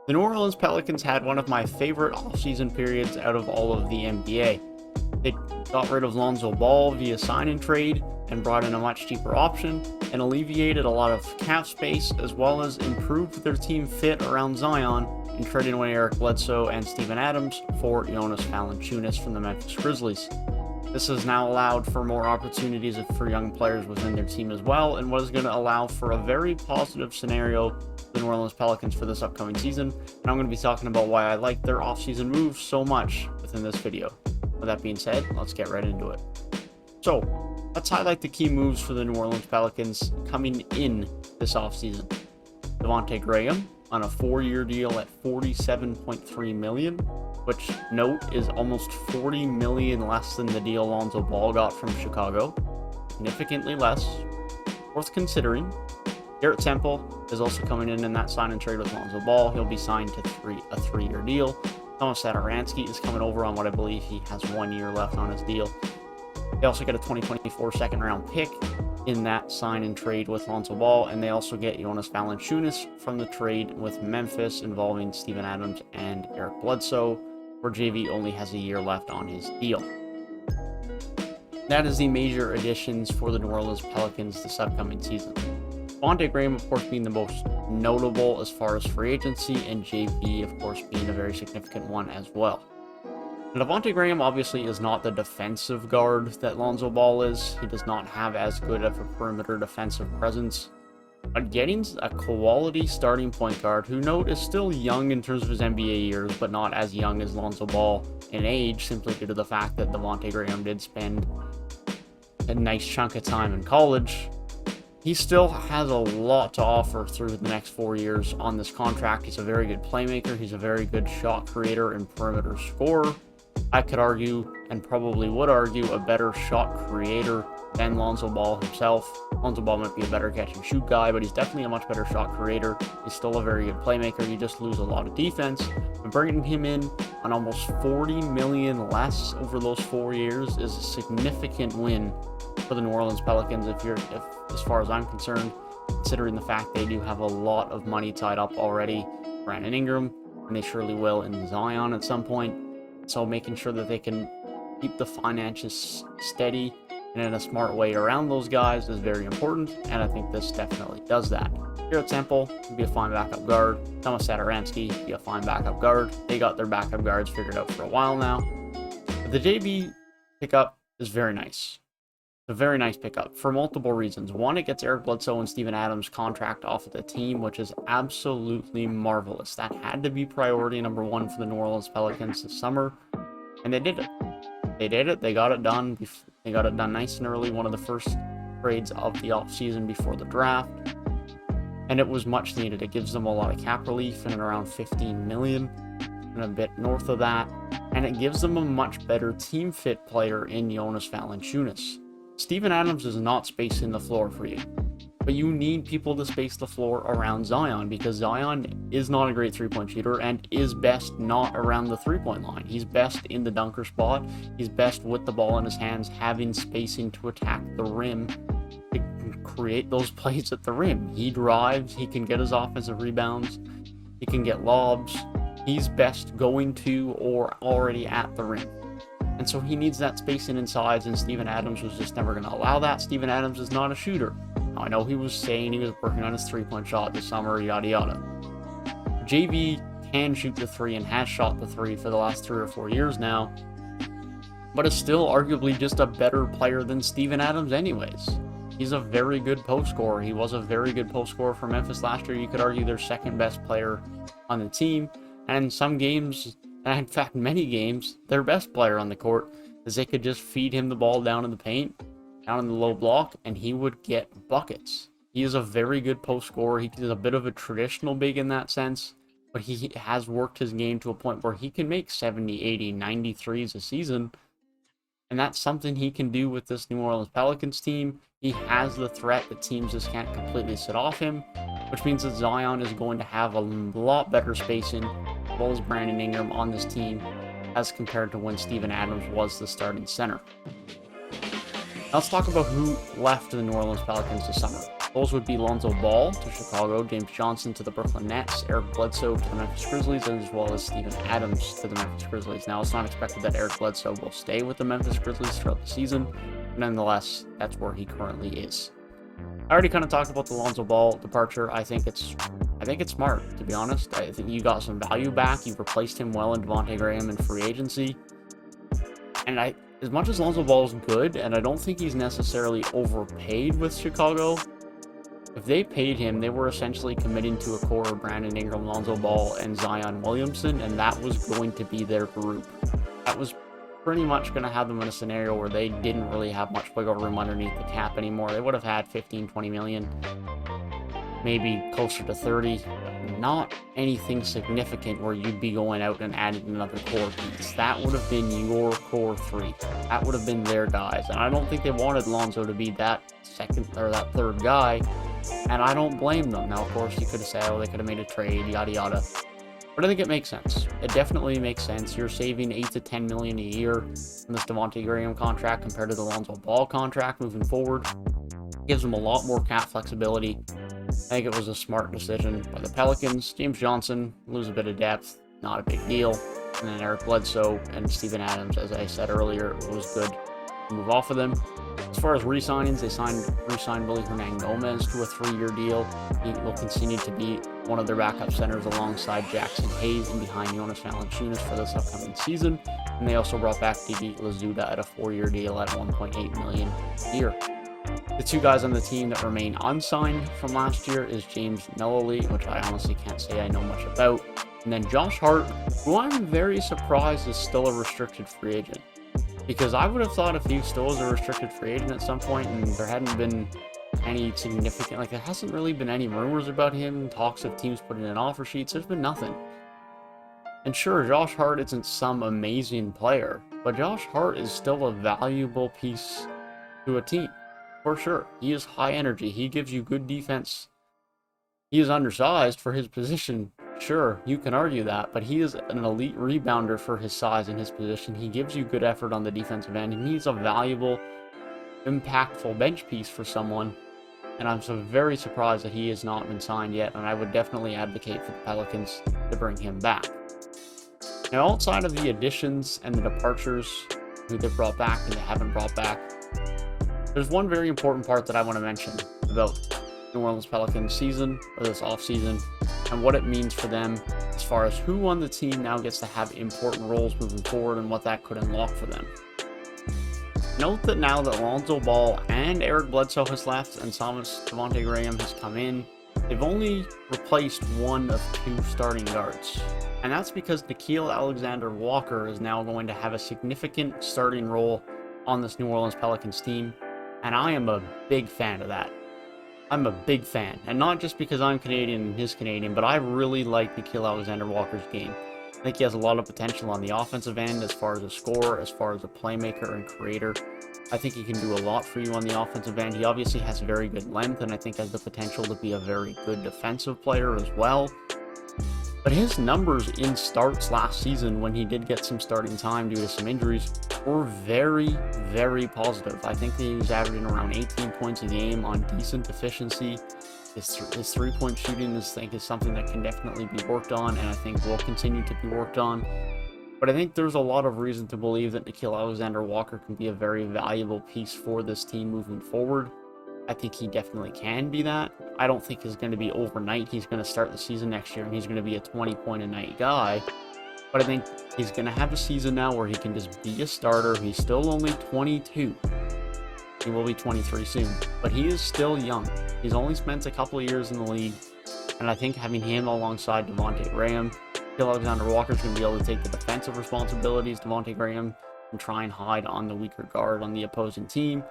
The New Orleans Pelicans had one of my favorite offseason periods out of all of the NBA. They got rid of Lonzo Ball via sign and trade and brought in a much cheaper option and alleviated a lot of cap space, as well as improved their team fit around Zion in trading away Eric Bledsoe and Steven Adams for Jonas Valanciunas from the Memphis Grizzlies. This has now allowed for more opportunities for young players within their team as well, and what is going to allow for a very positive scenario for the New Orleans Pelicans for this upcoming season. And I'm going to be talking about why I like their offseason moves so much within this video. With that being said, let's get right into it. So, let's highlight the key moves for the New Orleans Pelicans coming in this offseason. Devonte Graham on a 4-year deal at $47.3 million, which, note, is almost $40 million less than the deal Lonzo Ball got from Chicago. Significantly less. Worth considering. Garrett Temple is also coming in that sign and trade with Lonzo Ball. He'll be signed to a 3-year deal. Jonas Valanciunas is coming over on what I believe he has 1 year left on his deal. They also get a 2024 second-round pick in that sign and trade with Lonzo Ball, and they also get Jonas Valanciunas from the trade with Memphis involving Steven Adams and Eric Bledsoe, where JV only has a year left on his deal. That is the major additions for the New Orleans Pelicans this upcoming season. Devonte Graham, of course, being the most notable as far as free agency, and JV, of course, being a very significant one as well. Now, Devonte Graham obviously is not the defensive guard that Lonzo Ball is. He does not have as good of a perimeter defensive presence. But getting a quality starting point guard, who, note, is still young in terms of his NBA years, but not as young as Lonzo Ball in age, simply due to the fact that Devonte Graham did spend a nice chunk of time in college. He still has a lot to offer through the next 4 years on this contract. He's a very good playmaker. He's a very good shot creator and perimeter scorer. I could argue, and probably would argue, a better shot creator than Lonzo Ball himself. Lonzo Ball might be a better catch and shoot guy, but he's definitely a much better shot creator. He's still a very good playmaker. You just lose a lot of defense. And bringing him in on almost $40 million less over those 4 years is a significant win for the New Orleans Pelicans, as far as I'm concerned, considering the fact they do have a lot of money tied up already. Brandon Ingram, and they surely will in Zion at some point. So making sure that they can keep the finances steady and in a smart way around those guys is very important, and I think this definitely does that. Garrett Temple can be a fine backup guard. Jonas Valanciunas can be a fine backup guard. They got their backup guards figured out for a while now. But the JV pickup is very nice. It's a very nice pickup for multiple reasons. One, it gets Eric Bledsoe and Steven Adams' contract off of the team, which is absolutely marvelous. That had to be priority number one for the New Orleans Pelicans this summer, and they did it. They did it. They got it done. They got it done nice and early, one of the first trades of the offseason before the draft, and it was much needed. It gives them a lot of cap relief in and around $15 million and a bit north of that, and it gives them a much better team fit player in Jonas Valanciunas. Steven Adams is not spacing the floor for you, but you need people to space the floor around Zion, because Zion is not a great three-point shooter and is best not around the three-point line. He's best in the dunker spot. He's best with the ball in his hands, having spacing to attack the rim, to create those plays at the rim. He drives, he can get his offensive rebounds, he can get lobs. He's best going to or already at the rim. And so he needs that spacing inside, and Steven Adams was just never going to allow that. Steven Adams is not a shooter. Now, I know he was saying he was working on his three-point shot this summer, yada yada. JV can shoot the three and has shot the three for the last 3 or 4 years now, but is still arguably just a better player than Steven Adams anyways. He's a very good post scorer. He was a very good post scorer for Memphis last year. You could argue their second best player on the team, and in some games, and in fact many games, their best player on the court, is they could just feed him the ball down in the paint, down in the low block, and he would get buckets. He is a very good post scorer. He is a bit of a traditional big in that sense, but he has worked his game to a point where he can make 70, 80, 90 threes a season, and that's something he can do with this New Orleans Pelicans team. He has the threat that teams just can't completely sit off him, which means that Zion is going to have a lot better spacing, as well as Brandon Ingram on this team, as compared to when Steven Adams was the starting center. Now let's talk about who left the New Orleans Pelicans this summer. Those would be Lonzo Ball to Chicago, James Johnson to the Brooklyn Nets, Eric Bledsoe to the Memphis Grizzlies, as well as Steven Adams to the Memphis Grizzlies. Now, it's not expected that Eric Bledsoe will stay with the Memphis Grizzlies throughout the season, but nonetheless, that's where he currently is. I already kind of talked about the Lonzo Ball departure. I think it's smart, to be honest. I think you got some value back. You've replaced him well in Devonte Graham in free agency. And as much as Lonzo Ball is good, and I don't think he's necessarily overpaid with Chicago, if they paid him, they were essentially committing to a core of Brandon Ingram, Lonzo Ball, and Zion Williamson, and that was going to be their group. That was pretty much going to have them in a scenario where they didn't really have much wiggle room underneath the cap anymore. They would have had 15, 20 million, maybe closer to 30, but not anything significant where you'd be going out and adding another core piece. That would have been your core three. That would have been their guys, and I don't think they wanted Lonzo to be that second or that third guy. And I don't blame them. Now, of course, you could have said, oh, they could have made a trade, yada yada. But I think it makes sense. It definitely makes sense. You're saving 8 to 10 million a year in this Devonte Graham contract compared to the Lonzo Ball contract moving forward. Gives them a lot more cap flexibility. I think it was a smart decision by the Pelicans. James Johnson, lose a bit of depth, not a big deal. And then Eric Bledsoe and Steven Adams, as I said earlier, it was good to move off of them. As far as re-signings, they re-signed Willie Hernan-Gomez to a 3-year deal. He will continue to be one of their backup centers alongside Jackson Hayes and behind Jonas Valanciunas for this upcoming season. And they also brought back Didi Lazuda at a 4-year deal at $1.8 million a year. The two guys on the team that remain unsigned from last year is James Nunnally, which I honestly can't say I know much about, and then Josh Hart, who I'm very surprised is still a restricted free agent. Because I would have thought if he still was a restricted free agent at some point and there hadn't been any significant, like there hasn't really been any rumors about him, talks of teams putting in offer sheets, there's been nothing. And sure, Josh Hart isn't some amazing player, but Josh Hart is still a valuable piece to a team, for sure. He is high energy, he gives you good defense. He is undersized for his position. Sure, you can argue that, but he is an elite rebounder for his size and his position. He gives you good effort on the defensive end, and he's a valuable, impactful bench piece for someone. And I'm so very surprised that he has not been signed yet, and I would definitely advocate for the Pelicans to bring him back. Now, outside of the additions and the departures, who they brought back and they haven't brought back, there's one very important part that I want to mention about New Orleans Pelicans season, or this offseason, and what it means for them as far as who on the team now gets to have important roles moving forward and what that could unlock for them. Note that now that Lonzo Ball and Eric Bledsoe has left and Devonte Graham has come in, they've only replaced one of 2 starting guards. And that's because Nickeal Alexander Walker is now going to have a significant starting role on this New Orleans Pelicans team, and I am a big fan of that. I'm a big fan, and not just because I'm Canadian and he's Canadian, but I really like Nickeal Alexander Walker's game. I think he has a lot of potential on the offensive end as far as a scorer, as far as a playmaker and creator. I think he can do a lot for you on the offensive end. He obviously has very good length, and I think has the potential to be a very good defensive player as well. But his numbers in starts last season, when he did get some starting time due to some injuries, were very, very positive. I think he was averaging around 18 points a game on decent efficiency. His 3-point shooting is something that can definitely be worked on, and I think will continue to be worked on. But I think there's a lot of reason to believe that Nickeal Alexander Walker can be a very valuable piece for this team moving forward. I think he definitely can be that. I don't think he's going to be overnight. He's going to start the season next year and he's going to be a 20-point-a-night guy. But I think he's going to have a season now where he can just be a starter. He's still only 22. He will be 23 soon. But he is still young. He's only spent a couple of years in the league. And I think having him alongside Devonte Graham, Alexander Walker is going to be able to take the defensive responsibilities. Devonte Graham can try and hide on the weaker guard on the opposing team.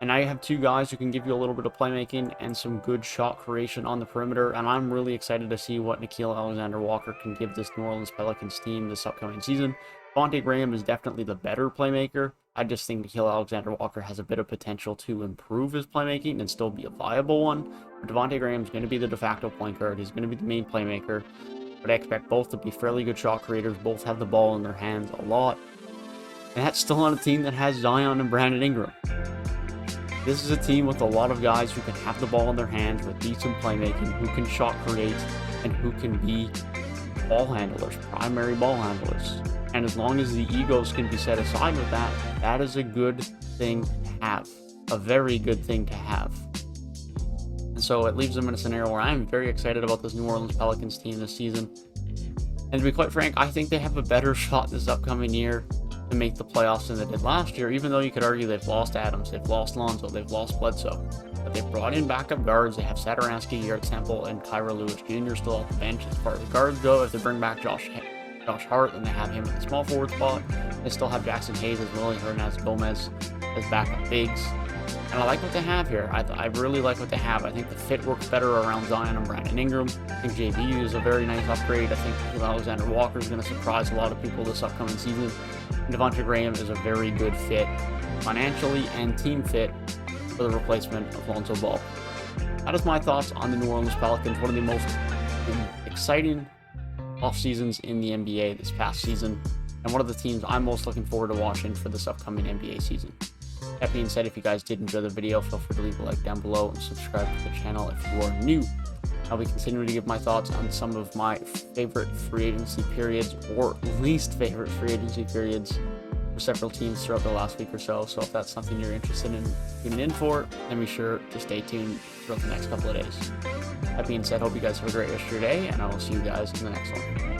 And now you have 2 guys who can give you a little bit of playmaking and some good shot creation on the perimeter. And I'm really excited to see what Nickeal Alexander Walker can give this New Orleans Pelicans team this upcoming season. Devonte Graham is definitely the better playmaker. I just think Nickeal Alexander Walker has a bit of potential to improve his playmaking and still be a viable one. But Devonte Graham is going to be the de facto point guard. He's going to be the main playmaker. But I expect both to be fairly good shot creators. Both have the ball in their hands a lot. And that's still on a team that has Zion and Brandon Ingram. This is a team with a lot of guys who can have the ball in their hands with decent playmaking, who can shot create, and who can be ball handlers, primary ball handlers. And as long as the egos can be set aside with that, that is a good thing to have. A very good thing to have. And so it leaves them in a scenario where I'm very excited about this New Orleans Pelicans team this season. And to be quite frank, I think they have a better shot this upcoming year to make the playoffs than they did last year, even though you could argue they've lost Adams, they've lost Lonzo, they've lost Bledsoe. But they've brought in backup guards. They have Satoransky, Garrett Temple, and Kyra Lewis Jr. still off the bench. As far as the guards go, if they bring back Josh Hart, then they have him at the small forward spot. They still have Jackson Hayes as well, Hernandez Gomez as backup bigs. And I like what they have here. I really like what they have. I think the fit works better around Zion and Brandon Ingram. I think JV is a very nice upgrade. I think Nickeal Alexander Walker is going to surprise a lot of people this upcoming season. And Devonte Graham is a very good fit financially and team fit for the replacement of Lonzo Ball. That is my thoughts on the New Orleans Pelicans, one of the most exciting off seasons in the NBA this past season, and one of the teams I'm most looking forward to watching for this upcoming NBA season. That being said, if you guys did enjoy the video, feel free to leave a like down below and subscribe to the channel if you are new. I'll be continuing to give my thoughts on some of my favorite free agency periods or least favorite free agency periods for several teams throughout the last week or so. So if that's something you're interested in tuning in for, then be sure to stay tuned throughout the next couple of days. That being said, hope you guys have a great rest of your day, and I will see you guys in the next one.